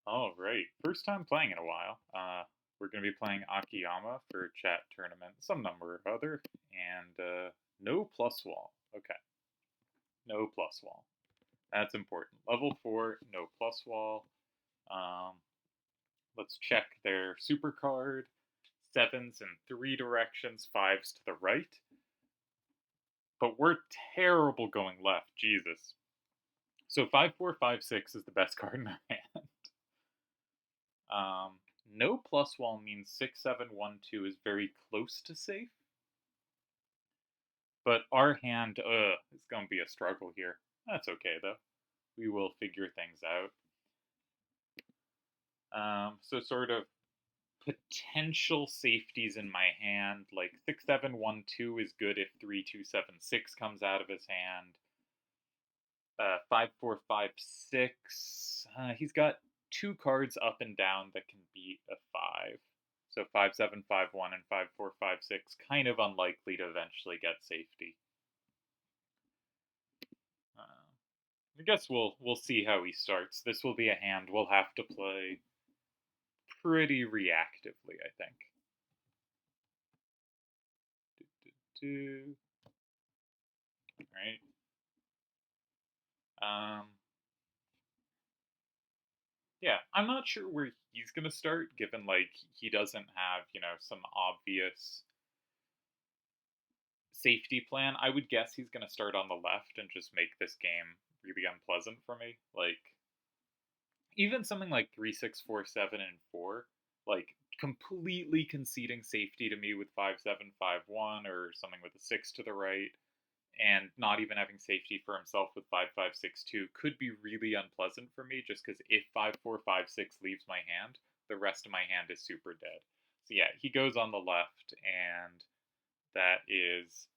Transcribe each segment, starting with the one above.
All right, first time playing in a while. We're going to be playing Akiyama for a chat tournament, some number or other, and no plus wall. Okay, no plus wall. That's important. Level 4, no plus wall. Um, let's check their super card. Sevens in three directions, fives to the right. But we're terrible going left, Jesus. So 5, 4, 5, 6 is the best card in our hand. No plus wall means 6, 7, 1, 2 is very close to safe, but our hand, is going to be a struggle here. That's okay though. We will figure things out. So sort of potential safeties in my hand, like 6, 7, 1, 2 is good if 3, 2, 7, 6 comes out of his hand. 5, 4, 5, 6. He's got two cards up and down that can beat a 5. So 5, 7, 5, 1 and 5, 4, 5, 6 kind of unlikely to eventually get safety. I guess we'll see how he starts. This will be a hand we'll have to play pretty reactively, I think. Right. Yeah, I'm not sure where he's gonna start, given like he doesn't have some obvious safety plan. I would guess he's gonna start on the left and just make this game really unpleasant for me. Like even something like 3, 6, 4, 7 and 4, like completely conceding safety to me with 5, 7, 5, 1 or something with a 6 to the right, and not even having safety for himself with 5, 5, 6, 2 could be really unpleasant for me, just because if 5, 4, 5, 6 leaves my hand, the rest of my hand is super dead. So yeah, he goes on the left, and that is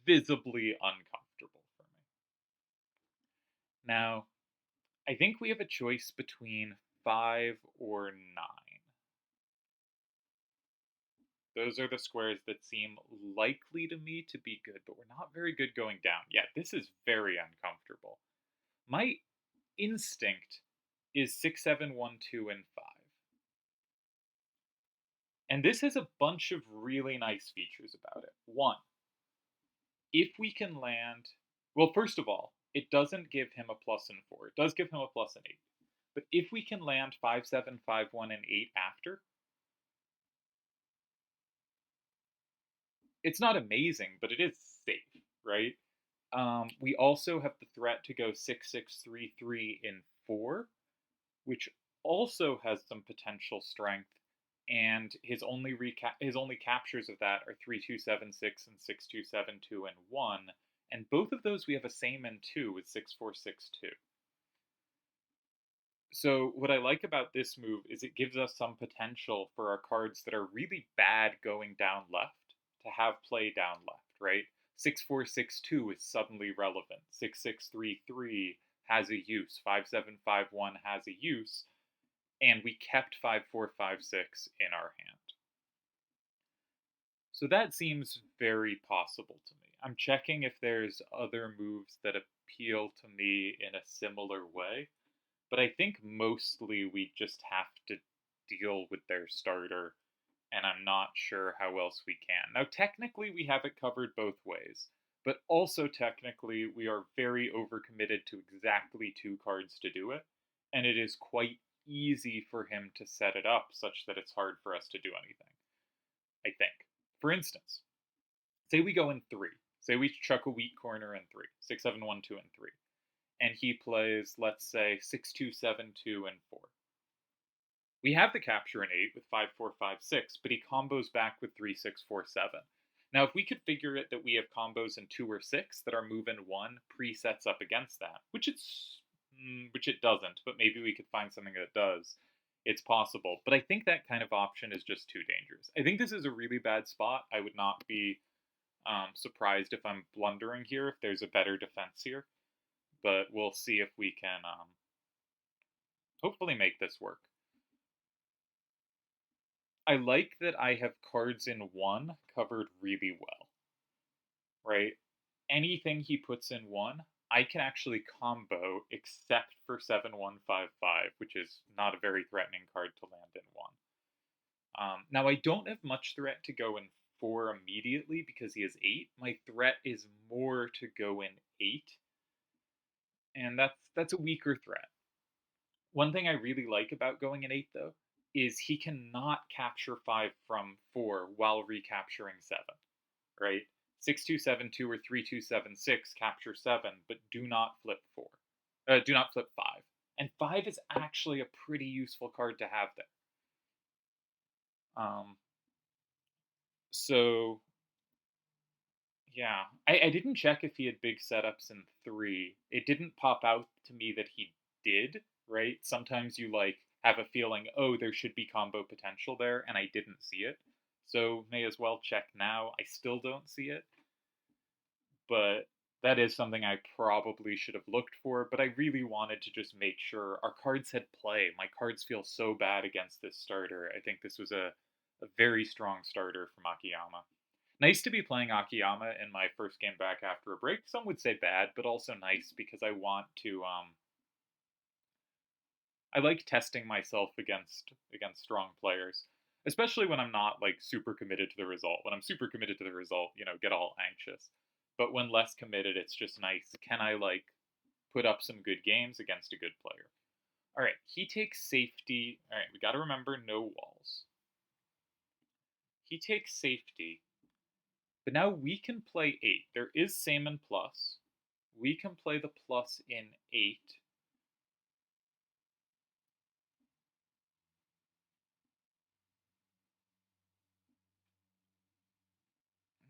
visibly uncomfortable for me. Now, I think we have a choice between 5 or 9. Those are the squares that seem likely to me to be good, but we're not very good going down. Yeah, this is very uncomfortable. My instinct is 6, 7, 1, 2 and 5. And this has a bunch of really nice features about it. One, if we can land, well, first of all, it doesn't give him a plus in 4. It does give him a plus in 8. But if we can land 5, 7, 5, 1 and 8 after, it's not amazing, but it is safe, right? We also have the threat to go 6, 6, 3, 3 in 4, which also has some potential strength. And his only captures of that are 3, 2, 7, 6 and 6, 2, 7, 2 and 1, and both of those we have a same in 2 with 6, 4, 6, 2. So what I like about this move is it gives us some potential for our cards that are really bad going down left to have play down left, right? 6, 4, 6, 2 is suddenly relevant. 6, 6, 3, 3 has a use. 5, 7, 5, 1 has a use, and we kept 5, 4, 5, 6 in our hand. So that seems very possible to me. I'm checking if there's other moves that appeal to me in a similar way, but I think mostly we just have to deal with their starter, and I'm not sure how else we can. Now, technically, we have it covered both ways, but also technically, we are very overcommitted to exactly 2 cards to do it, and it is quite easy for him to set it up such that it's hard for us to do anything, I think. For instance, say we go in 3. Say we chuck a weak corner in 3, 6, 7, 1, 2 and 3, and he plays, let's say, 6, 2, 7, 2 and 4. We have the capture in 8 with 5, 4, 5, 6, but he combos back with 3, 6, 4, 7. Now, if we could figure it that we have combos in 2 or 6 that our move in 1 presets up against that, which it doesn't, but maybe we could find something that does. It's possible, but I think that kind of option is just too dangerous. I think this is a really bad spot. I would not be surprised if I'm blundering here, if there's a better defense here, but we'll see if we can hopefully make this work. I like that I have cards in 1 covered really well, right? Anything he puts in 1, I can actually combo except for 7155, which is not a very threatening card to land in 1. Now, I don't have much threat to go in 4 immediately because he has 8. My threat is more to go in 8, and that's a weaker threat. One thing I really like about going in 8, though, is he cannot capture 5 from 4 while recapturing 7, right? 6272 or 3276 capture 7, but do not flip 4. Do not flip 5. And 5 is actually a pretty useful card to have there. So, yeah. I didn't check if he had big setups in 3. It didn't pop out to me that he did, right? Sometimes you, like, have a feeling, oh, there should be combo potential there, and I didn't see it. So, may as well check now. I still don't see it. But that is something I probably should have looked for, but I really wanted to just make sure our cards had play. My cards feel so bad against this starter. I think this was a very strong starter from Akiyama. Nice to be playing Akiyama in my first game back after a break. Some would say bad, but also nice because I want to I like testing myself against strong players, especially when I'm not like super committed to the result. When I'm super committed to the result, get all anxious. But when less committed, it's just nice. Can I like put up some good games against a good player? All right, he takes safety. All right, we got to remember no walls. He takes safety, but now we can play 8. There is Saman plus. We can play the plus in 8.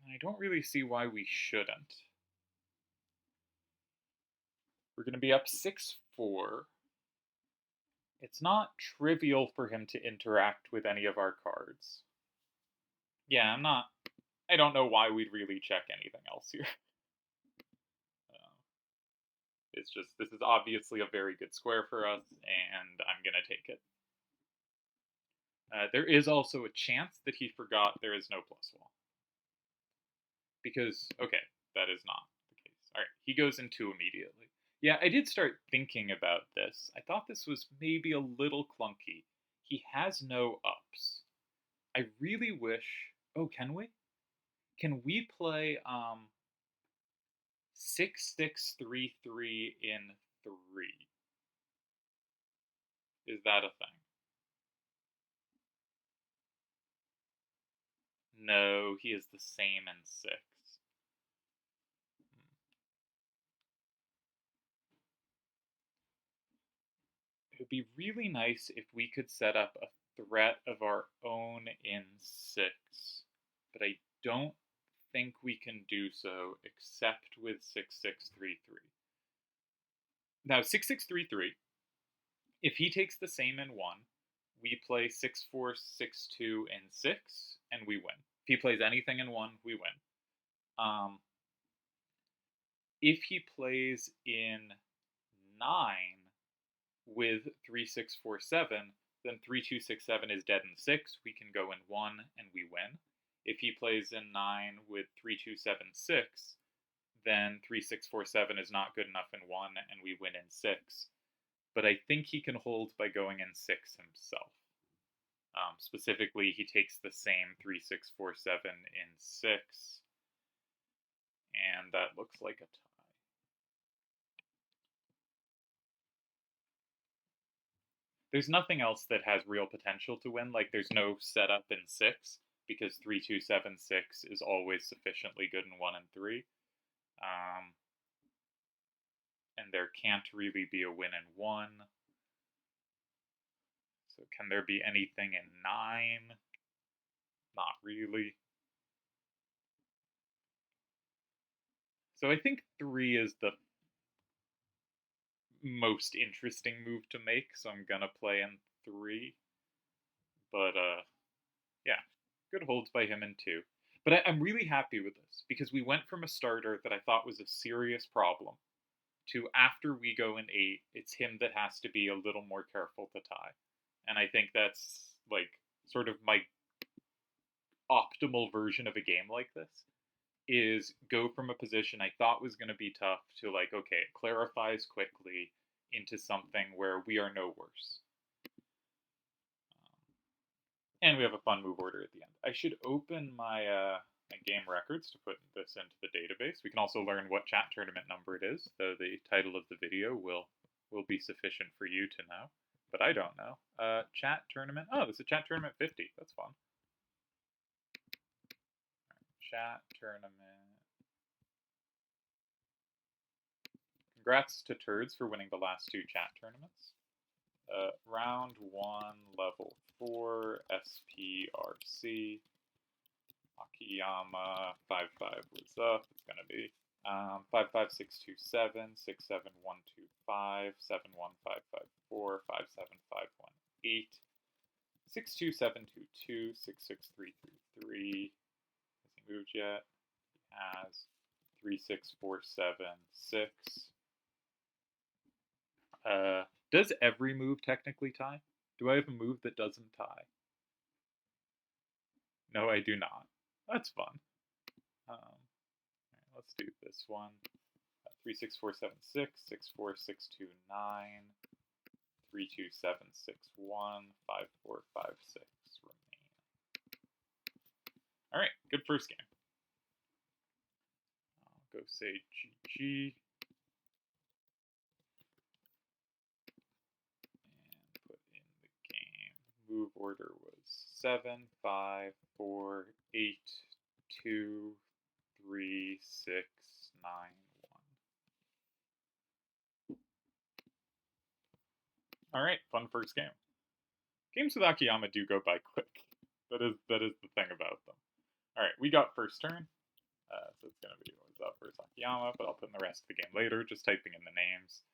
I don't really see why we shouldn't. We're going to be up 6-4. It's not trivial for him to interact with any of our cards. Yeah, I don't know why we'd really check anything else here. It's just, this is obviously a very good square for us, and I'm going to take it. There is also a chance that he forgot there is no plus wall. Because, okay, that is not the case. Alright, he goes in 2 immediately. Yeah, I did start thinking about this. I thought this was maybe a little clunky. He has no ups. I really wish... Oh, can we? Can we play 6633 in 3? Is that a thing? No, he is the same in 6. It would be really nice if we could set up a threat of our own in 6, but I don't think we can do so except with 6633. Now, 6633, if he takes the same in 1, we play 6462 in 6, and we win. If he plays anything in 1, we win. If he plays in 9 with 3647, then 3267 is dead in 6. We can go in 1 and we win. If he plays in 9 with 3276, then 3647 is not good enough in 1 and we win in 6. But I think he can hold by going in 6 himself. Specifically, he takes the same 3647 in 6, and that looks like a tie. There's nothing else that has real potential to win. Like, there's no setup in 6, because 3276 is always sufficiently good in 1 and 3. And there can't really be a win in 1. So can there be anything in 9? Not really. So I think 3 is the most interesting move to make, so I'm gonna play in 3. But, yeah, good holds by him in 2. But I'm really happy with this, because we went from a starter that I thought was a serious problem to after we go in 8, it's him that has to be a little more careful to tie. And I think that's, like, sort of my optimal version of a game like this. is go from a position I thought was going to be tough to like, okay, it clarifies quickly into something where we are no worse. And we have a fun move order at the end. I should open my my game records to put this into the database. We can also learn what chat tournament number it is, though the title of the video will be sufficient for you to know. But I don't know. Chat tournament. Oh, this is chat tournament 50. That's fun. Chat tournament. Congrats to Turds for winning the last 2 chat tournaments. Round 1, level 4, SPRC. Akiyama, 5-5 Wazzup. It's going to be 5-5-6-2-7, 6-7-1-2-5, 7-1-5-5-4, 5-7-5-1-8, 6-2-7-2-2, 6-6-3-3-3. Has he moved yet? He has. 3-6-4-7-6. Does every move technically tie? Do I have a move that doesn't tie? No, I do not. That's fun. Right, let's do this one. 3-6-4-7-6, 6-4-6-2-9, 3-2-7-6-1, 5-4-5-6 remain. All right, good first game. I'll go say GG. And put in the game. Move order was 7, 5, 4, 8, 2, 3, 6, 9, 1. Alright, fun first game. Games with Akiyama do go by quick. That is the thing about them. Alright, we got first turn. So it's going to be Wazzup versus Akiyama, but I'll put in the rest of the game later, just typing in the names.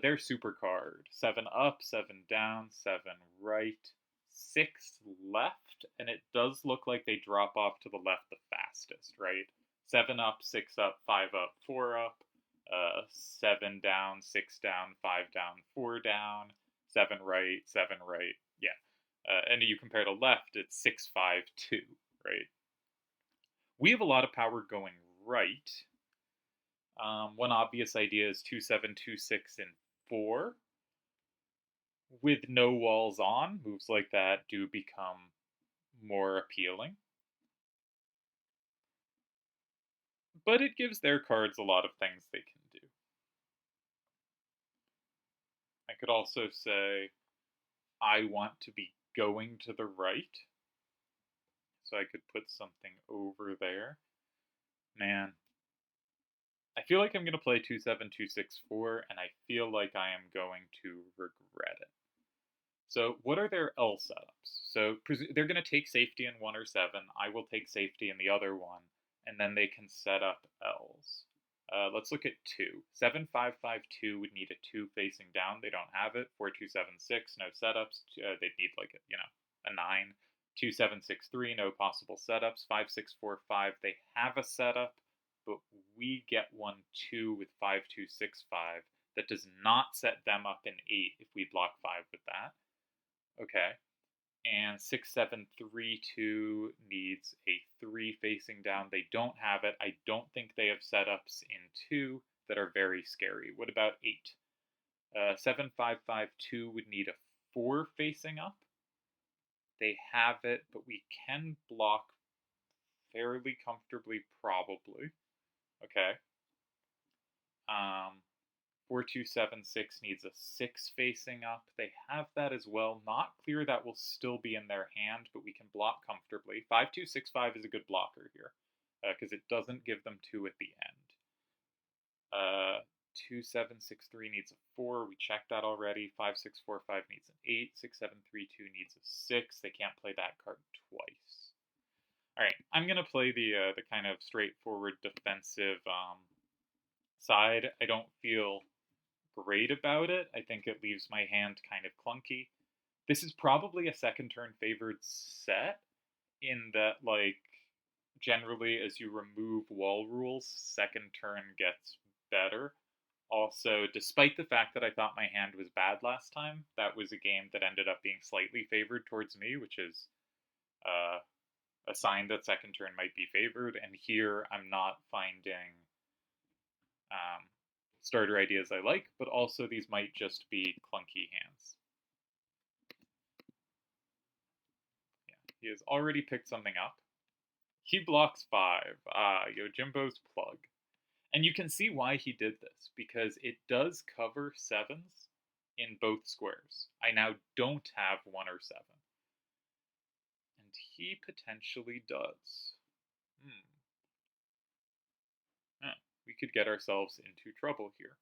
Their super card. 7 up, 7 down, 7 right, 6 left, and it does look like they drop off to the left the fastest, right? 7 up, 6 up, 5 up, 4 up, 7 down, 6 down, 5 down, 4 down, 7 right, 7 right, yeah. And you compare to left, it's 6, 5, 2, right? We have a lot of power going right. One obvious idea is 2, 7, 2, 6, and 4. With no walls on, moves like that do become more appealing. But it gives their cards a lot of things they can do. I could also say, I want to be going to the right. So I could put something over there. Man, I feel like I'm going to play 2, 7, 2, 6, 4, and I feel like I am going to regret it. So what are their L setups? So they're going to take safety in 1 or 7. I will take safety in the other one, and then they can set up Ls. Let's look at 2. 7, 5, 5, 2 would need a 2 facing down. They don't have it. 4, 2, 7, 6, no setups. They'd need like a 9. 2, 7, 6, 3, no possible setups. 5, 6, 4, 5, they have a setup, but we get 1, 2 with 5, 2, 6, 5. That does not set them up in 8 if we block 5 with that. Okay. And 6, 7, 3, 2 needs a 3 facing down. They don't have it. I don't think they have setups in 2 that are very scary. What about 8? 7, 5, 5, 2 would need a 4 facing up. They have it, but we can block fairly comfortably, probably. Okay. 4, 2, 7, 6 needs a 6 facing up. They have that as well. Not clear that will still be in their hand, but we can block comfortably. 5, 2, 6, 5 is a good blocker here, because it doesn't give them 2 at the end. 2, 7, 6, 3 needs a 4. We checked that already. 5, 6, 4, 5 needs an 8. 6, 7, 3, 2 needs a 6. They can't play that card twice. All right, I'm going to play the kind of straightforward defensive side. I don't feel great about it. I think it leaves my hand kind of clunky. This is probably a second turn favored set in that, like, generally as you remove wall rules, second turn gets better. Also, despite the fact that I thought my hand was bad last time, that was a game that ended up being slightly favored towards me, which is a sign that second turn might be favored, and here I'm not finding starter ideas I like, but also these might just be clunky hands. Yeah, he has already picked something up. He blocks 5. Yojimbo's plug. And you can see why he did this, because it does cover 7s in both squares. I now don't have 1 or 7. And he potentially does. We could get ourselves into trouble here.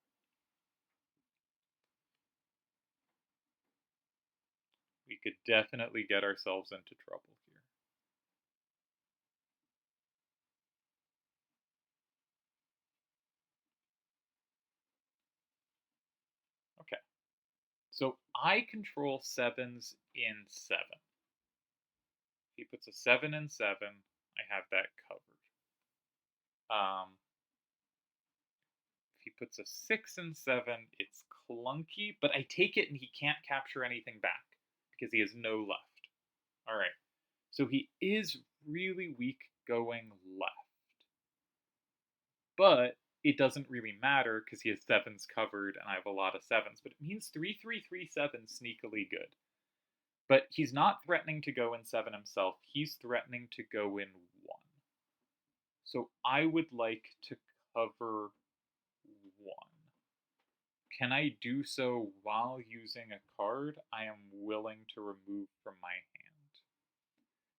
We could definitely get ourselves into trouble here. Okay. So I control 7s in 7. If he puts a 7 in 7, I have that covered. If he puts a 6 in 7, it's clunky, but I take it and he can't capture anything back because he has no left. All right. So he is really weak going left. But it doesn't really matter because he has 7s covered and I have a lot of 7s. But it means 3-3-3-7 sneakily good. But he's not threatening to go in 7 himself. He's threatening to go in 1. So I would like to cover 1. Can I do so while using a card I am willing to remove from my hand?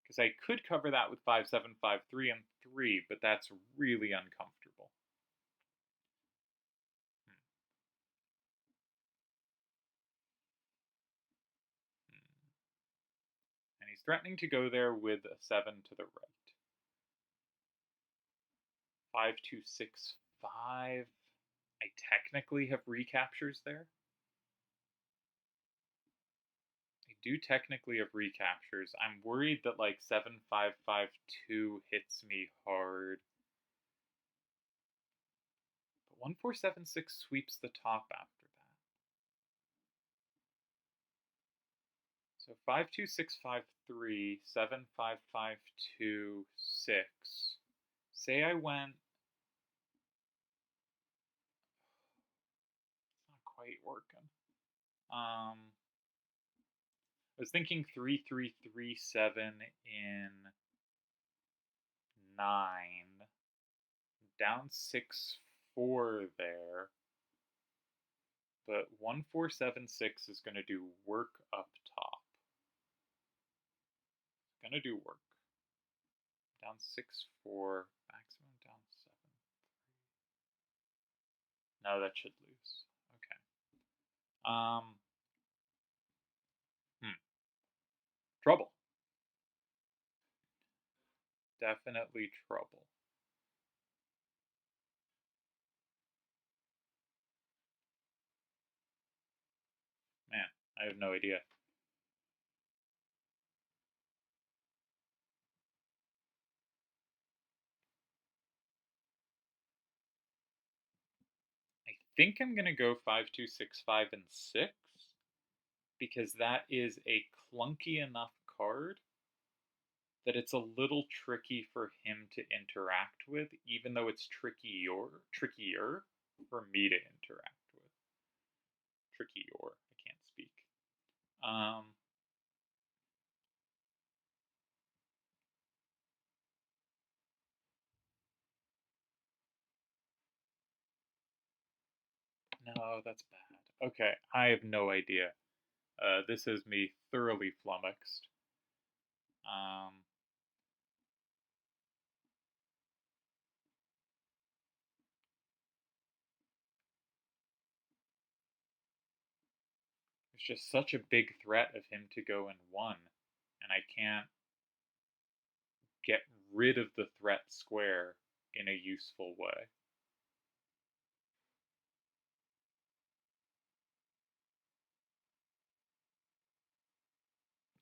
Because I could cover that with 5-7, 5-3, and 3, but that's really uncomfortable. And he's threatening to go there with a 7 to the right. 5-2-6-5. I technically have recaptures there. I do technically have recaptures. I'm worried that like 7-5-5-2 hits me hard. But 1-4-7-6 sweeps the top after that. So 5-2-6-5-3, 7-5-5-2, 6. Say I went. It's not quite working. I was thinking 3-3-3-7 in 9. Down 6-4 there. But 1-4-7-6 is going to do work up top. It's going to do work. Down 6-4, maximum down 7-3. No, that should lose. Okay. Trouble. Definitely trouble. Man, I have no idea. I think I'm going to go 5-2-6-5 and 6 because that is a clunky enough card that it's a little tricky for him to interact with, even though it's trickier for me to interact with. Trickier, I can't speak. No, that's bad. Okay, I have no idea. This has me thoroughly flummoxed. It's just such a big threat of him to go in 1, and I can't get rid of the threat square in a useful way.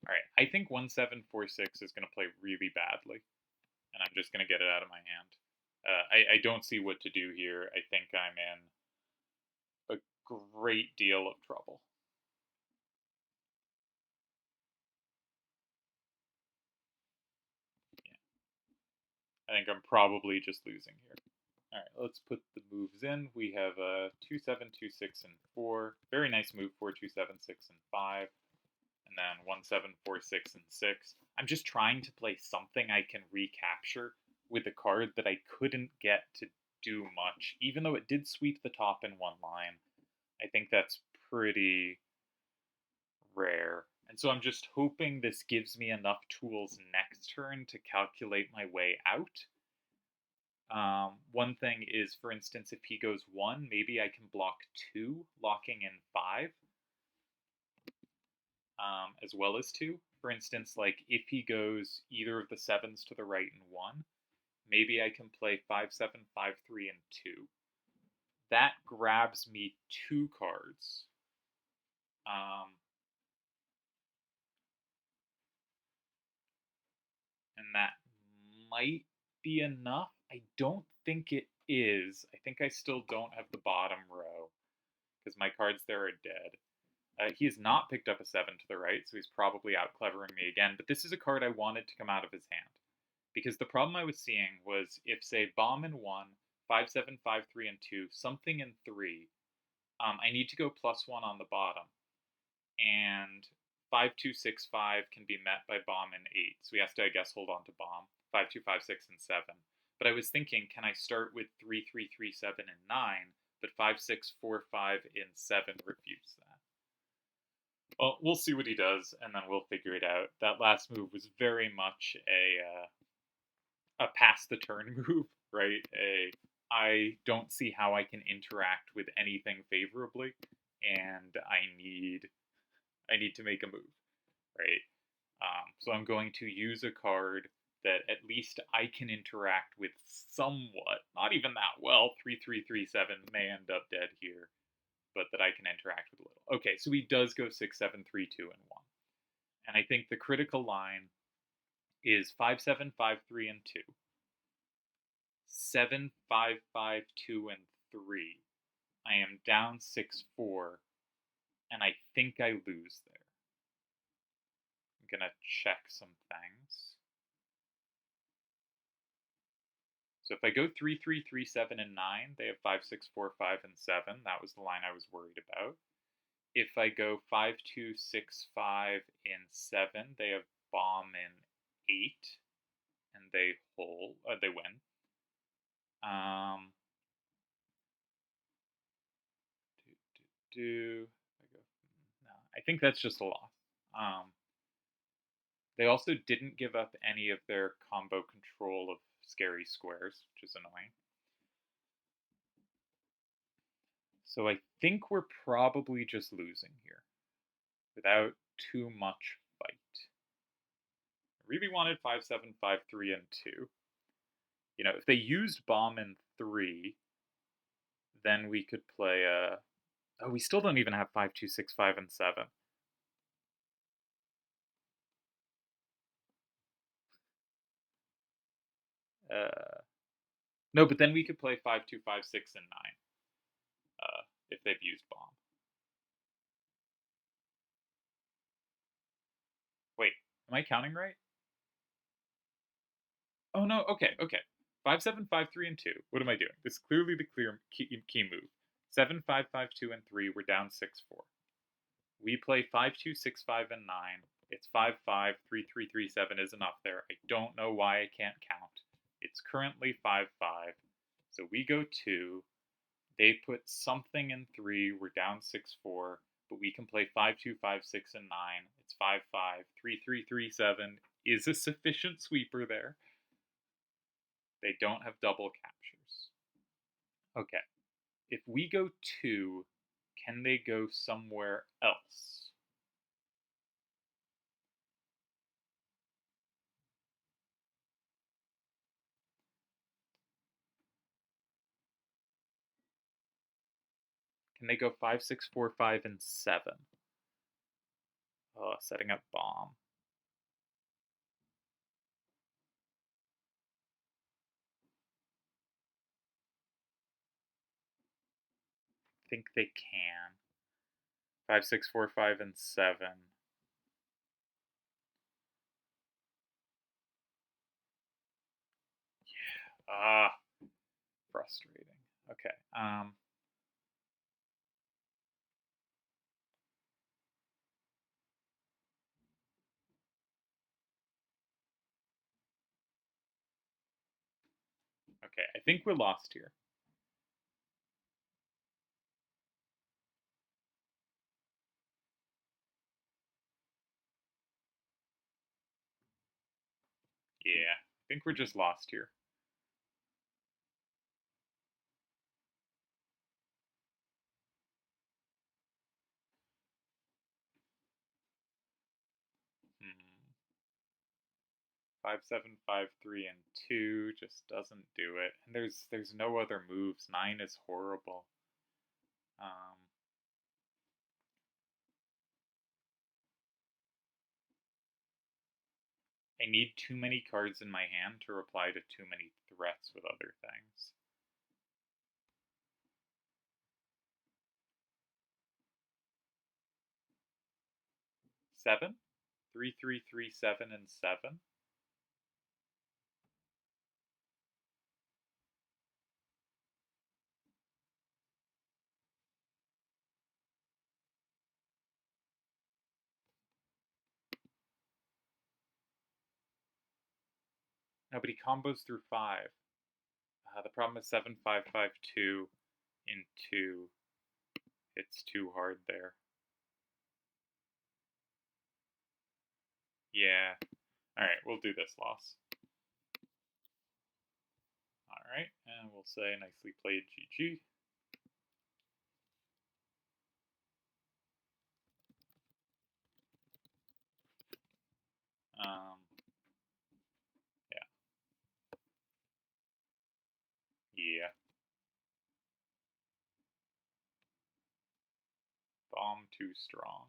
Alright, I think 1-7-4-6 is going to play really badly, and I'm just going to get it out of my hand. I don't see what to do here. I think I'm in a great deal of trouble. Yeah. I think I'm probably just losing here. All right, let's put the moves in. We have 2, 7, 2, 6, and 4. Very nice move, 4, 2, 7, 6, and 5. And then 1, 7, 4, 6, and 6. I'm just trying to play something I can recapture with a card that I couldn't get to do much, even though it did sweep the top in one line. I think that's pretty rare. And so I'm just hoping this gives me enough tools next turn to calculate my way out. One thing is, for instance, if he goes 1, maybe I can block 2, locking in 5, as well as 2. For instance, like if he goes either of the 7s to the right and 1, maybe I can play 5, 7, 5, 3, and 2. That grabs me 2 cards. And that might be enough. I don't think it is. I think I still don't have the bottom row because my cards there are dead. He has not picked up a 7 to the right, so he's probably out clevering me again. But this is a card I wanted to come out of his hand. Because the problem I was seeing was if, say, bomb in 1, 5, 7, 5, 3, and 2, something in 3, I need to go +1 on the bottom. And 5, 2, 6, 5 can be met by bomb in 8. So he has to, I guess, hold on to bomb. 5, 2, 5, 6, and 7. But I was thinking, can I start with 3, 3, 3, 7, and 9, but 5, 6, 4, 5, and 7 refuse that? Well, we'll see what he does, and then we'll figure it out. That last move was very much a pass the turn move, right? I don't see how I can interact with anything favorably, and I need to make a move, right? So I'm going to use a card that at least I can interact with somewhat, not even that well. 3, 3, 3, 7 may end up dead here, but that I can interact with a little. Okay, so he does go 6, 7, 3, 2, and 1. And I think the critical line is 5, 7, 5, 3, and 2. 7, 5, 5, 2, and 3. I am down 6, 4, and I think I lose there. I'm gonna check some things. So if I go 3, 3, 3, 7, and 9, they have 5, 6, 4, 5, and 7. That was the line I was worried about. If I go 5, 2, 6, 5, and 7, they have bomb in 8, and they win. I think that's just a loss. They also didn't give up any of their combo control of scary squares, which is annoying. So I think we're probably just losing here without too much fight. I really wanted 5, 7, 5, 3, and 2. You know, if they used bomb in 3, then we could play oh, we still don't even have 5, 2, 6, 5, and 7. No, but then we could play 5, 2, 5, 6, and 9 if they've used bomb. Wait, am I counting right? Oh no, okay. 5, 7, 5, 3, and 2. What am I doing? This is clearly the clear key move. 7, 5, 5, 2, and 3. We're down 6, 4. We play 5, 2, 6, 5, and 9. It's 5, 5, 3, 3, 3, 7 is enough there. I don't know why I can't count. It's currently 5, 5. So we go 2. They put something in 3. We're down 6, 4. But we can play 5, 2, 5, 6, and 9. It's 5, 5, 3, 3, 3, 7 is a sufficient sweeper there. They don't have double captures. Okay. If we go 2, can they go somewhere else? Can they go 5, 6, 4, 5, and 7? Oh, setting up bomb. I think they can. 5, 6, 4, 5, and 7. Ah, frustrating. Okay. Okay, I think we're lost here. Yeah, I think we're just lost here. Hmm. 5, 7, 5, 3, and 2 just doesn't do it. And there's no other moves. 9 is horrible. Um, I need too many cards in my hand to reply to too many threats with other things. Seven? 3, 3, 3, 7, and 7? Nobody combos through 5. The problem is 7, 5, 5, 2 in 2. It's too hard there. Yeah. Alright, we'll do this loss. Alright, and we'll say nicely played GG. Um, yeah. Yeah. Bomb too strong.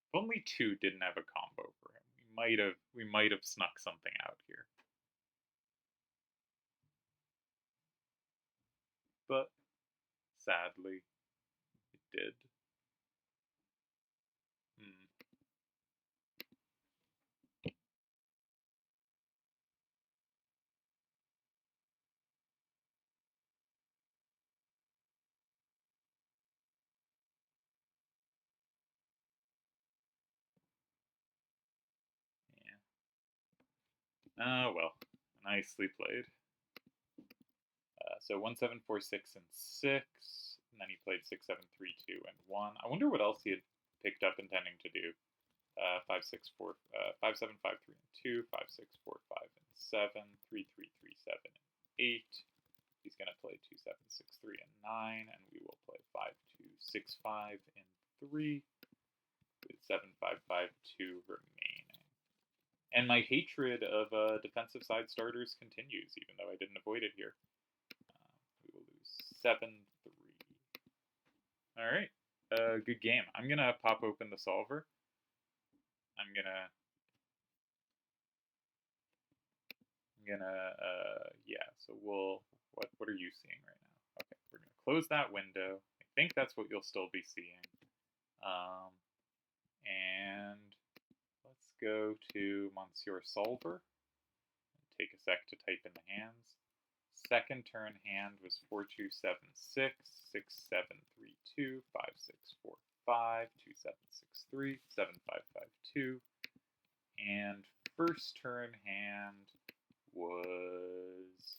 If only 2 didn't have a combo for him, we might have snuck something out here. But sadly, it did. Hmm. Yeah. Well, nicely played. So 1, 7, 4, 6, and 6. And then he played 6, 7, 3, 2, and 1. I wonder what else he had picked up intending to do. 5, 6, 4, 5, 7, 5, 3, and 2. 5, 6, 4, 5, and 7. 3, 3, 3, 7, and 8. He's going to play 2, 7, 6, 3, and 9. And we will play 5, 2, 6, 5, and 3. With 7, 5, 5, 2 remaining. And my hatred of defensive side starters continues, even though I didn't avoid it here. We will lose 7-3. All right, good game. I'm gonna pop open the solver. Yeah. So we'll. What are you seeing right now? Okay, we're gonna close that window. I think that's what you'll still be seeing. And let's go to Monsieur Solver. Take a sec to type in the hands. Second turn hand was 4, 2, 7, 6, 6, 7, 3, 2, 5, 6, 4, 5, 2, 7, 6, 3, 7, 5, 5, 2. And first turn hand was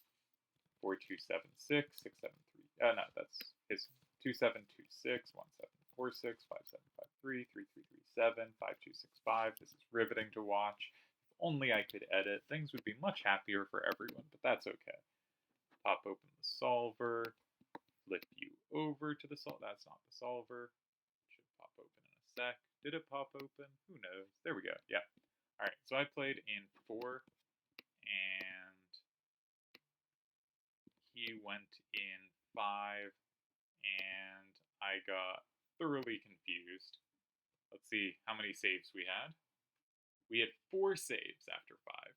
4, 2, 7, 6, 6, 7, 3. No, that's his 2, 7, 2, 6, 1, 7, 4, 6, 5, 7, 5, 3, 3, 3, 3, 7, 5, 2, 6, 5. This is riveting to watch. If only I could edit, things would be much happier for everyone, but that's okay. Pop open the solver, flip you over to the solver. That's not the solver. It should pop open in a sec. Did it pop open? Who knows? There we go. Yeah. All right. So I played in 4, and he went in 5, and I got thoroughly confused. Let's see how many saves we had. We had 4 saves after 5.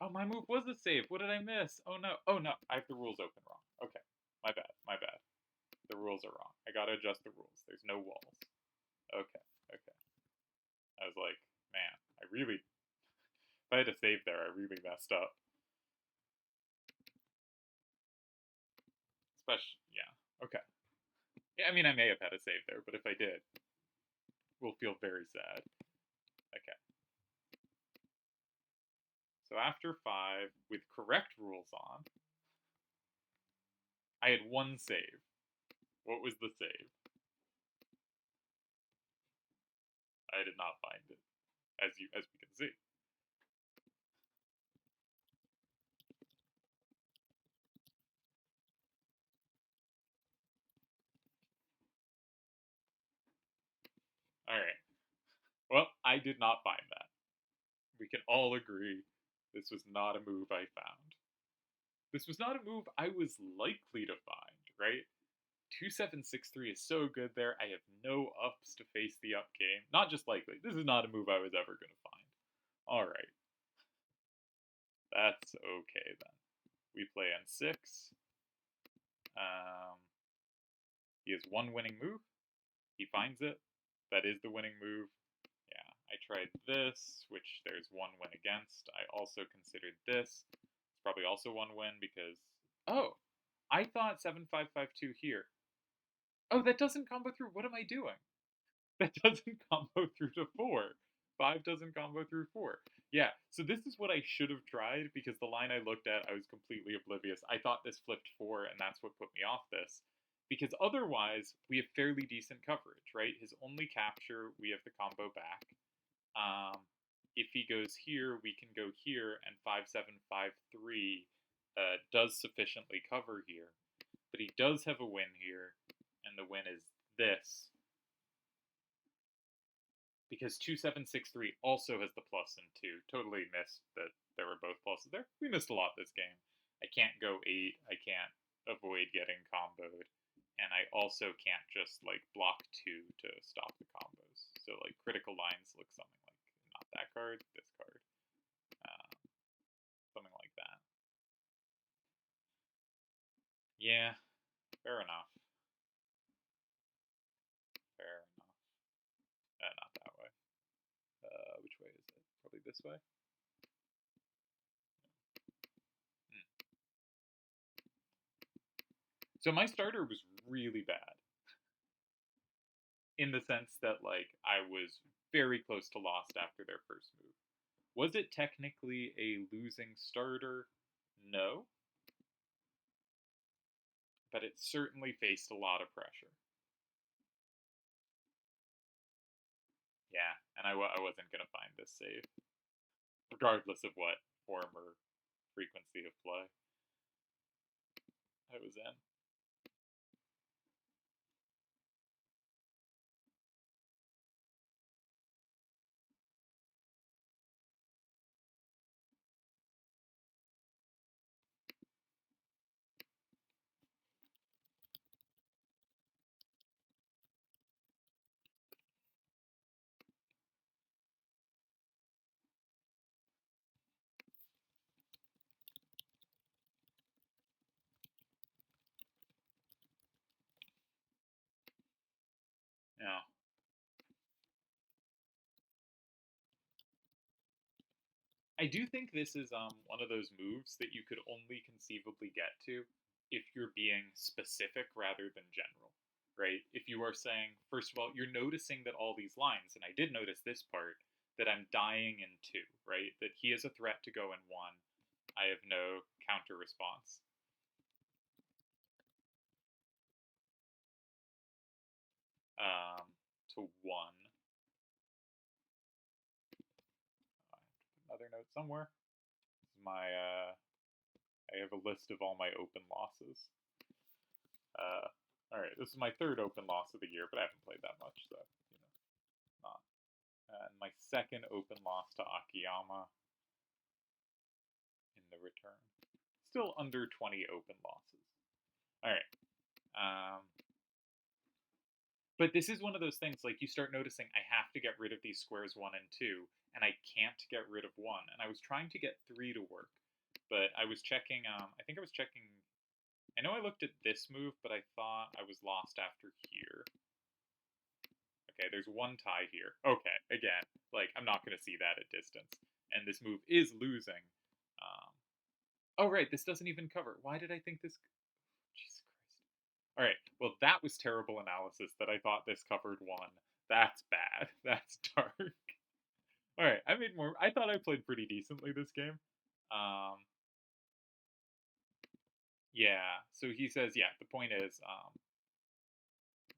Oh, my move was a save. What did I miss? Oh no. Oh no. I have the rules open wrong. Okay. My bad. My bad. The rules are wrong. I gotta adjust the rules. There's no walls. Okay. Okay. I was like, man, if I had to save there, I really messed up. Especially, yeah. Okay. Yeah, I mean, I may have had a save there, but if I did, we'll feel very sad. Okay. So after 5, with correct rules on, I had 1 save. What was the save? I did not find it, as we can see. Alright. Well, I did not find that. We can all agree this was not a move I found. This was not a move I was likely to find, right? 2763 is so good there. I have no ups to face the up game. Not just likely. This is not a move I was ever going to find. Alright. That's okay then. We play N6. He has 1 winning move. He finds it. That is the winning move. Yeah, I tried this, which there's 1 win against. I also considered this. It's probably also 1 win because... Oh! I thought 7552 here. Oh, that doesn't combo through. What am I doing? That doesn't combo through to 4. 5 doesn't combo through 4. Yeah, so this is what I should have tried, because the line I looked at, I was completely oblivious. I thought this flipped 4, and that's what put me off this. Because otherwise, we have fairly decent coverage, right? His only capture, we have the combo back. If he goes here, we can go here, and 5753 does sufficiently cover here. But he does have a win here, and the win is this. Because 2763 also has the plus in 2. Totally missed that there were both pluses there. We missed a lot this game. I can't go 8. I can't avoid getting comboed. And I also can't just, like, block 2 to stop the combos. So, like, critical lines look something like, not that card, this card. Something like that. Yeah, fair enough. Fair enough. Not that way. Which way is it? Probably this way? So my starter was really bad. In the sense that, like, I was very close to lost after their first move. Was it technically a losing starter? No. But it certainly faced a lot of pressure. Yeah, and I wasn't going to find this save. Regardless of what form or frequency of play I was in. Yeah. I do think this is one of those moves that you could only conceivably get to if you're being specific rather than general, right? If you are saying, first of all, you're noticing that all these lines, and I did notice this part, that I'm dying in 2, right? That he is a threat to go in 1. I have no counter response. To 1. I have to put another note somewhere. This is my, I have a list of all my open losses. Alright, this is my 3rd open loss of the year, but I haven't played that much, so, you know, not. And my 2nd open loss to Akiyama in the return. Still under 20 open losses. Alright. But this is one of those things, like, you start noticing I have to get rid of these squares 1 and 2, and I can't get rid of 1. And I was trying to get 3 to work, but I was checking, I think I was checking, I know I looked at this move, but I thought I was lost after here. Okay, there's one tie here. Okay, again, like, I'm not going to see that at distance. And this move is losing. Oh, right, this doesn't even cover. Why did I think this... Jesus Christ. All right, well, that was terrible analysis that I thought this covered 1. That's bad. That's dark. All right, I made more... I thought I played pretty decently this game. Yeah, so he says, yeah, the point is,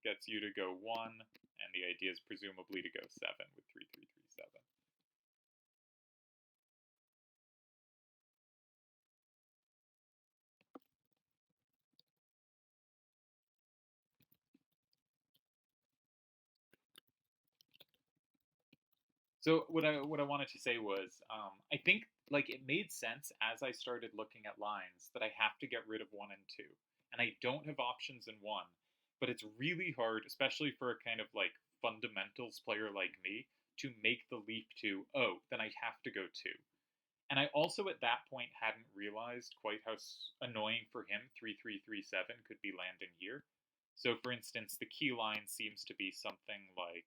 gets you to go 1, and the idea is presumably to go 7 with 3337. So what I wanted to say was, I think, like, it made sense as I started looking at lines that I have to get rid of 1 and 2, and I don't have options in 1, but it's really hard, especially for a kind of like fundamentals player like me, to make the leap to, oh, then I have to go 2. And I also at that point hadn't realized quite how annoying for him 3337 could be landing here. So for instance, the key line seems to be something like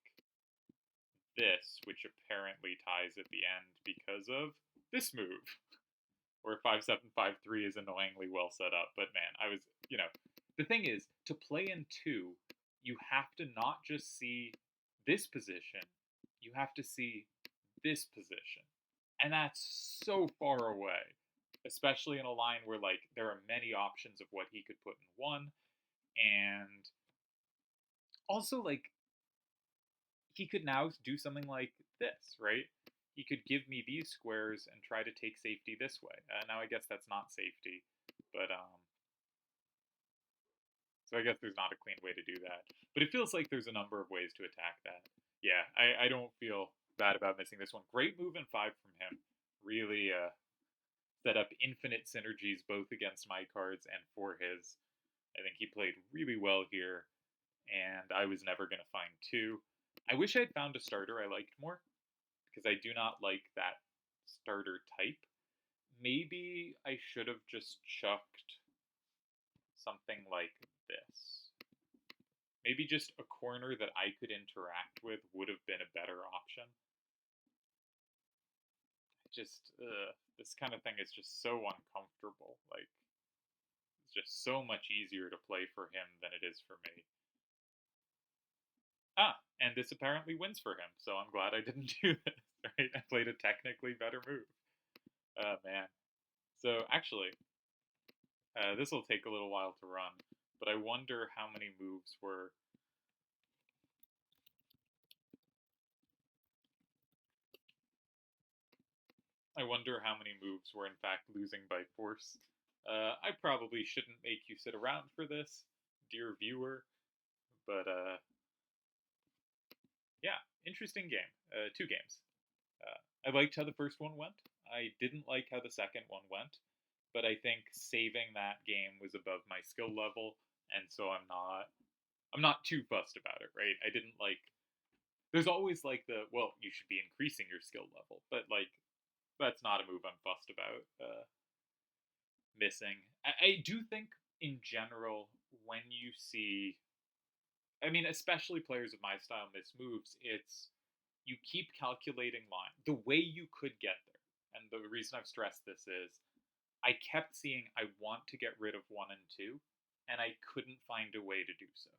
this, which apparently ties at the end because of this move, where 5753 is annoyingly well set up. But man, I was, the thing is, to play in 2, you have to not just see this position, you have to see this position. And that's so far away, especially in a line where, like, there are many options of what he could put in 1. And also, like, he could now do something like this, right? He could give me these squares and try to take safety this way. Now I guess that's not safety, but so I guess there's not a clean way to do that. But it feels like there's a number of ways to attack that. Yeah, I don't feel bad about missing this one. Great move in 5 from him. Really set up infinite synergies both against my cards and for his. I think he played really well here, and I was never going to find 2. I wish I'd found a starter I liked more, because I do not like that starter type. Maybe I should have just chucked something like this. Maybe just a corner that I could interact with would have been a better option. Just, this kind of thing is just so uncomfortable. Like, it's just so much easier to play for him than it is for me. And this apparently wins for him, so I'm glad I didn't do this, right? I played a technically better move. Oh, man. So, actually, this will take a little while to run, but I wonder how many moves were... I wonder how many moves were in fact losing by force. I probably shouldn't make you sit around for this, dear viewer, but yeah, interesting game. 2 games. I liked how the first one went. I didn't like how the second one went, but I think saving that game was above my skill level, and so I'm not too fussed about it, right? I didn't like... There's always like the, well, you should be increasing your skill level, but like, that's not a move I'm fussed about missing. I do think, in general, when you see... I mean, especially players of my style miss moves, it's... You keep calculating line. The way you could get there, and the reason I've stressed this is, I kept seeing I want to get rid of 1 and 2, and I couldn't find a way to do so.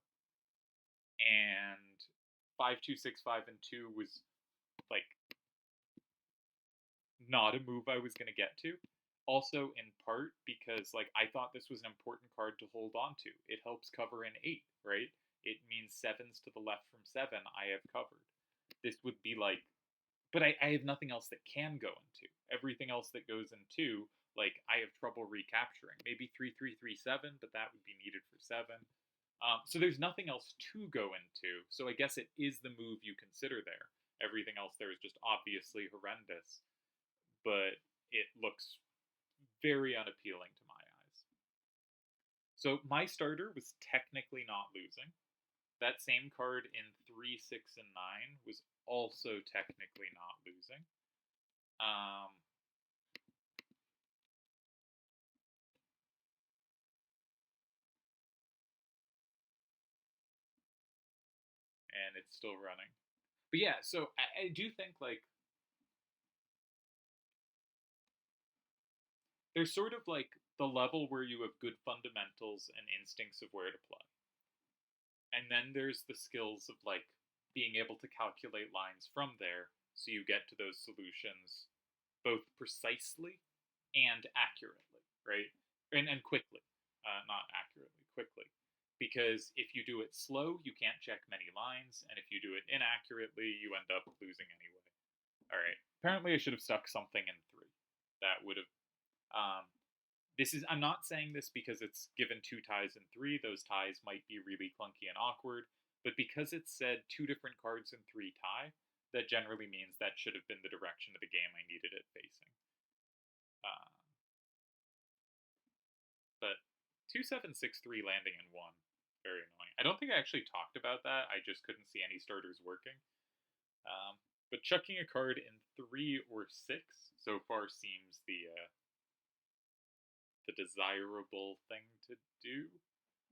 And 5265 and 2 was, like, not a move I was going to get to. Also, in part, because, like, I thought this was an important card to hold on to. It helps cover an 8, right? It means 7s to the left from 7 I have covered. This would be like... But I have nothing else that can go in 2. Everything else that goes in 2, like, I have trouble recapturing. Maybe 3337, but that would be needed for 7. So there's nothing else to go into, so I guess it is the move you consider there. Everything else there is just obviously horrendous, but it looks very unappealing to my eyes. So my starter was technically not losing. that same card in 3, 6, and 9 was also technically not losing. And it's still running. But yeah, so I do think like there's sort of like the level where you have good fundamentals and instincts of where to play. And then there's the skills of like being able to calculate lines from there so you get to those solutions both precisely and accurately, right? And quickly, not accurately, quickly. Because if you do it slow, you can't check many lines, and if you do it inaccurately, you end up losing anyway. All right. Apparently, I should have stuck something in 3. That would have. This is. I'm not saying this because it's given 2 ties in 3. Those ties might be really clunky and awkward, but because it said 2 different cards in 3 tie, that generally means that should have been the direction of the game I needed it facing. But 2763 landing in 1, very annoying. I don't think I actually talked about that. I just couldn't see any starters working. But chucking a card in 3 or 6 so far seems the desirable thing to do.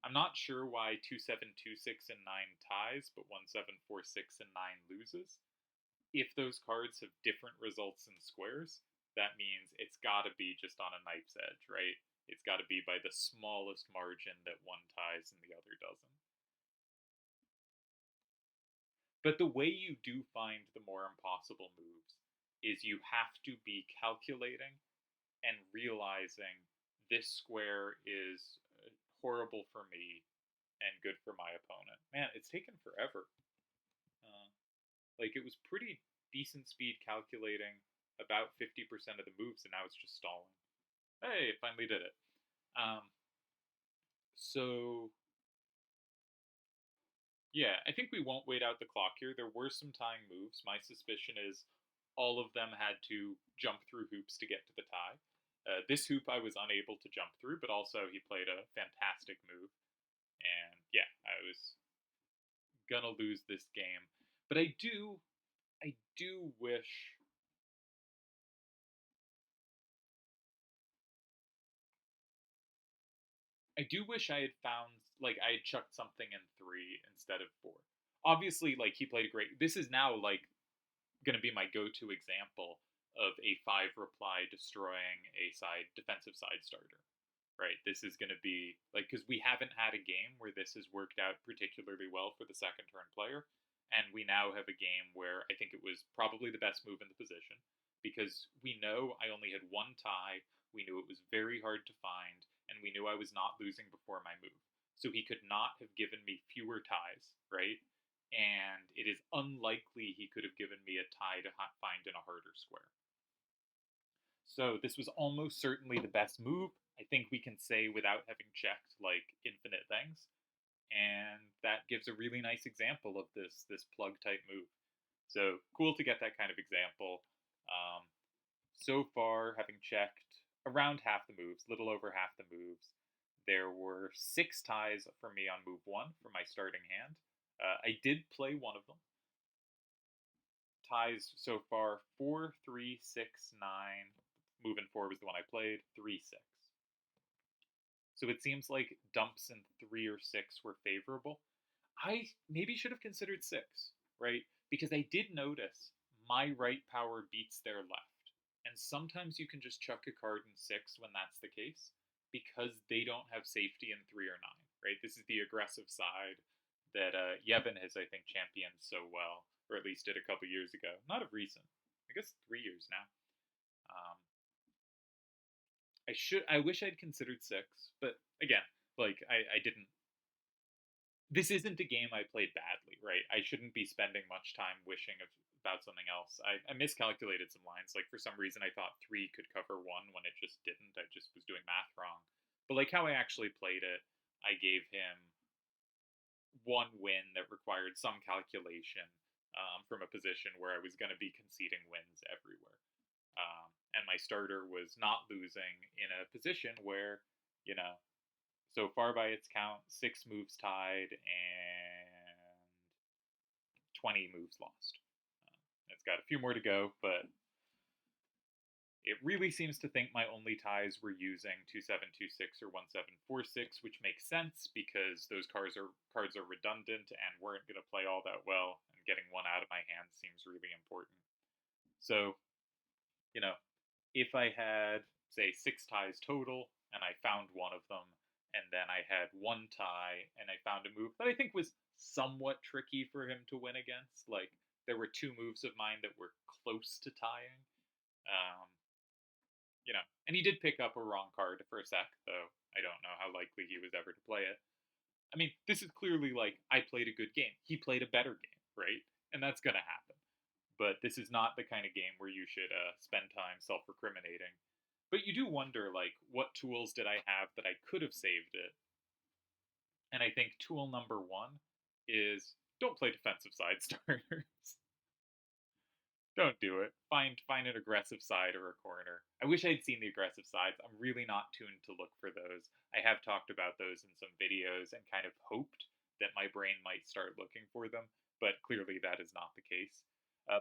I'm not sure why 2726 and 9 ties, but 1746 and 9 loses. If those cards have different results in squares, that means it's got to be just on a knife's edge, right? It's got to be by the smallest margin that one ties and the other doesn't. But the way you do find the more impossible moves is you have to be calculating and realizing this square is horrible for me and good for my opponent. Man, it's taken forever. Like, it was pretty decent speed calculating about 50% of the moves, and now it's just stalling. Hey, finally did it. So, yeah, I think we won't wait out the clock here. There were some tying moves. My suspicion is all of them had to jump through hoops to get to the tie. This hoop I was unable to jump through, but also he played a fantastic move. And yeah, I was gonna lose this game. But I do wish I had found like I had chucked something in 3 instead of 4. Obviously, like he played a great. This is now like going to be my go-to example of a 5 reply destroying a defensive side starter. Right, this is going to be like because we haven't had a game where this has worked out particularly well for the second turn player, and we now have a game where I think it was probably the best move in the position because we know I only had 1 tie, we knew it was very hard to find, and we knew I was not losing before my move. So he could not have given me fewer ties, right? And it is unlikely he could have given me a tie to find in a harder square. So this was almost certainly the best move. I think we can say without having checked like infinite things, and that gives a really nice example of this plug type move. So cool to get that kind of example. So far, having checked around half the moves, little over half the moves, there were 6 ties for me on move 1 for my starting hand. I did play one of them. Ties so far 4, 3, 6, 9. Move in 4 was the one I played. 3, 6. So it seems like dumps in 3 or 6 were favorable. I maybe should have considered 6, right? Because I did notice my right power beats their left. And sometimes you can just chuck a card in 6 when that's the case because they don't have safety in 3 or 9, right? This is the aggressive side that Yevon has, I think, championed so well, or at least did a couple years ago. Not of recent. I guess 3 years now. I wish I'd considered 6, but again, like I didn't. This isn't a game I played badly, right? I shouldn't be spending much time wishing about something else. I miscalculated some lines. Like for some reason, I thought 3 could cover 1 when it just didn't. I just was doing math wrong. But like how I actually played it, I gave him 1 win that required some calculation from a position where I was going to be conceding wins everywhere. And my starter was not losing in a position where, you know, so far by its count, 6 moves tied, and 20 moves lost. It's got a few more to go, but it really seems to think my only ties were using 2726 or 1746, which makes sense because those cards are redundant and weren't going to play all that well, and getting one out of my hand seems really important. So, you know, if I had, say, 6 ties total, and I found one of them, and then I had 1 tie, and I found a move that I think was somewhat tricky for him to win against. Like, there were 2 moves of mine that were close to tying. Um, and he did pick up a wrong card for a sec, though I don't know how likely he was ever to play it. I mean, this is clearly like, I played a good game. He played a better game, right? And that's going to happen. But this is not the kind of game where you should spend time self-recriminating. But you do wonder, like, what tools did I have that I could have saved it? And I think tool number 1 is don't play defensive side starters. Don't do it. Find an aggressive side or a corner. I wish I'd seen the aggressive sides. I'm really not tuned to look for those. I have talked about those in some videos and kind of hoped that my brain might start looking for them, but clearly that is not the case.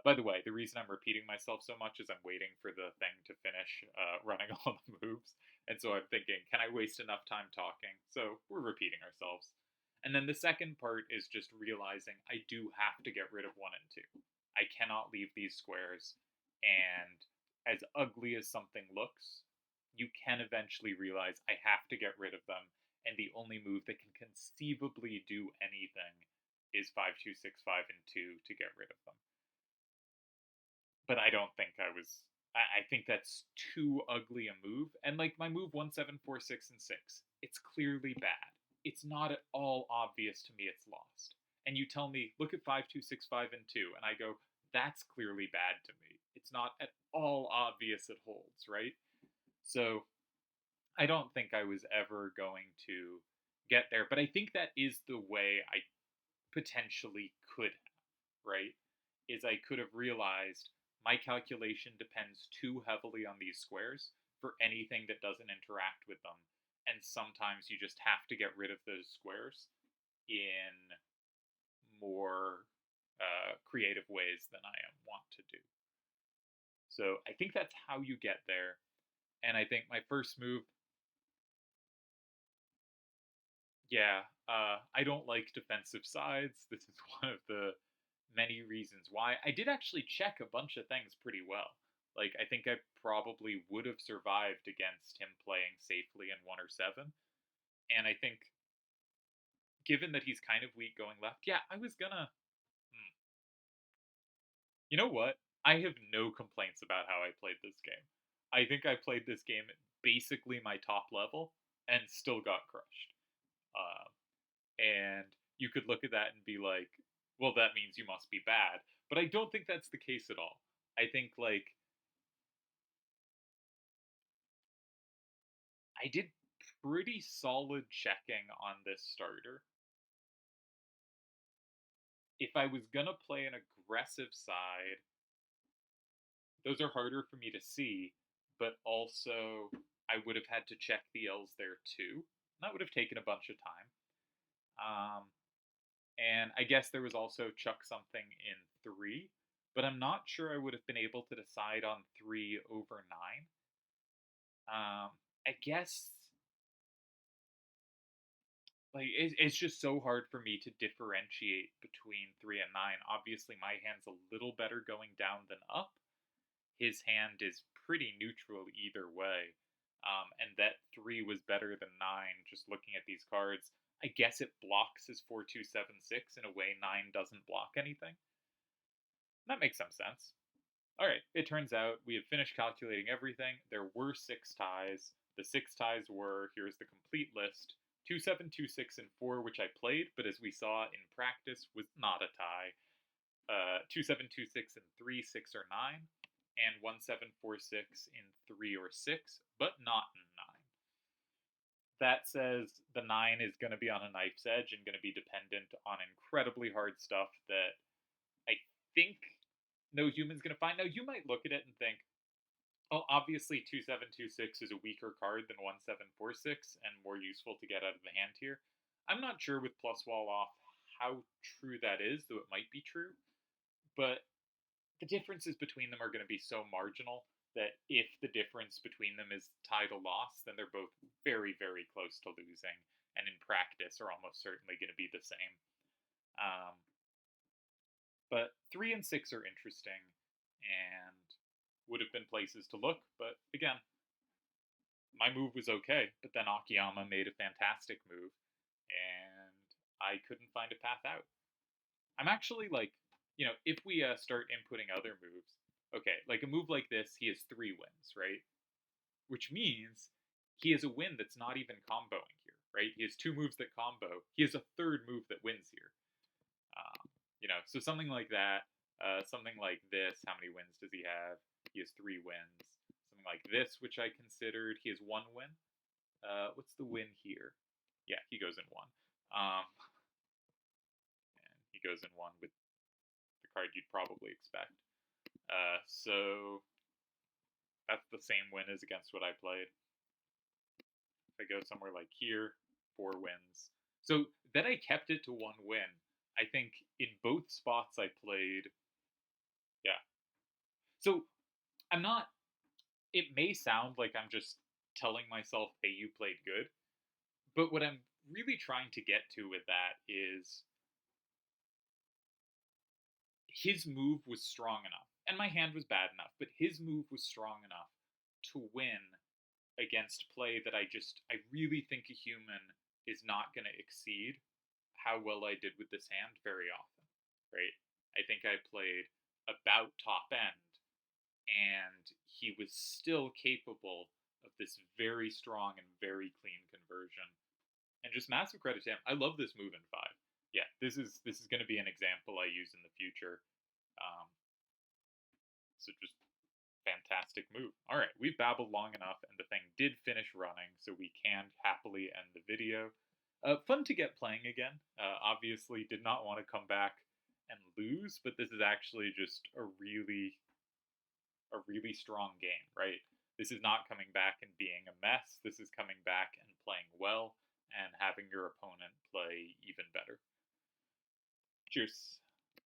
By the way, the reason I'm repeating myself so much is I'm waiting for the thing to finish running all the moves. And so I'm thinking, can I waste enough time talking? So we're repeating ourselves. And then the second part is just realizing I do have to get rid of 1 and 2. I cannot leave these squares, and as ugly as something looks, you can eventually realize I have to get rid of them, and the only move that can conceivably do anything is 5, 2, 6, 5, and 2 to get rid of them. But I don't think I think that's too ugly a move, and like my move 1, 7, 4, 6, and 6, it's clearly bad. It's not at all obvious to me it's lost. And you tell me, look at 5, 2, 6, 5, and 2, and I go, that's clearly bad to me. It's not at all obvious it holds, right? So I don't think I was ever going to get there, but I think that is the way I potentially could have, right? Is I could have realized my calculation depends too heavily on these squares for anything that doesn't interact with them. And sometimes you just have to get rid of those squares in more creative ways than I want to do. So I think that's how you get there. And I think my first move, yeah, I don't like defensive sides. This is one of the many reasons why. I did actually check a bunch of things pretty well. Like, I think I probably would have survived against him playing safely in 1 or 7. And I think, given that he's kind of weak going left, yeah, I was gonna. You know what? I have no complaints about how I played this game. I think I played this game at basically my top level and still got crushed. Uh, and you could look at that and be like, well, that means you must be bad. But I don't think that's the case at all. I think, like, I did pretty solid checking on this starter. If I was gonna play an aggressive side, those are harder for me to see, but also I would have had to check the L's there too. That would have taken a bunch of time. Um, and I guess there was also chuck something in 3, but I'm not sure I would have been able to decide on 3 over 9. I guess like it's just so hard for me to differentiate between 3 and 9. Obviously, my hand's a little better going down than up. His hand is pretty neutral either way. And that 3 was better than 9, just looking at these cards. I guess it blocks his 4, 2, 7, 6 in a way 9 doesn't block anything. That makes some sense. Alright, it turns out we have finished calculating everything. There were 6 ties. The 6 ties were, here's the complete list, 2, 7, 2, 6, and 4, which I played, but as we saw in practice, was not a tie. 2, 7, 2, 6, and 3, 6 or 9, and 1, 7, 4, 6 in 3 or 6, but not in 9. That says the 9 is going to be on a knife's edge and going to be dependent on incredibly hard stuff that I think no human's going to find. Now, you might look at it and think, oh, obviously 2, 7, 2, 6 is a weaker card than 1, 7, 4, 6 and more useful to get out of the hand here. I'm not sure with plus wall off how true that is, though it might be true. But the differences between them are going to be so marginal that if the difference between them is tie to loss, then they're both very, very close to losing, and in practice are almost certainly going to be the same. Um, but 3 and 6 are interesting and would have been places to look. But again, my move was okay, but then Akiyama made a fantastic move, and I couldn't find a path out. I'm actually like, if we start inputting other moves, okay, like a move like this, he has 3 wins, right? Which means he has a win that's not even comboing here, right? He has 2 moves that combo. He has a third move that wins here. So something like that, something like this. How many wins does he have? He has 3 wins. Something like this, which I considered, he has 1 win. What's the win here? Yeah, he goes in 1. And he goes in 1 with the card you'd probably expect. So that's the same win as against what I played. If I go somewhere like here, 4 wins. So then I kept it to 1 win. I think in both spots I played, yeah. So I'm not, it may sound like I'm just telling myself, hey, you played good. But what I'm really trying to get to with that is his move was strong enough, and my hand was bad enough, but his move was strong enough to win against play that I really think a human is not going to exceed how well I did with this hand very often, right? I think I played about top end, and he was still capable of this very strong and very clean conversion. And just massive credit to him. I love this move in 5. Yeah, this is going to be an example I use in the future. Um, so just fantastic move. All right, we've babbled long enough, and the thing did finish running, so we can happily end the video. Fun to get playing again. Obviously, did not want to come back and lose, but this is actually just a really strong game, right? This is not coming back and being a mess. This is coming back and playing well and having your opponent play even better. Cheers.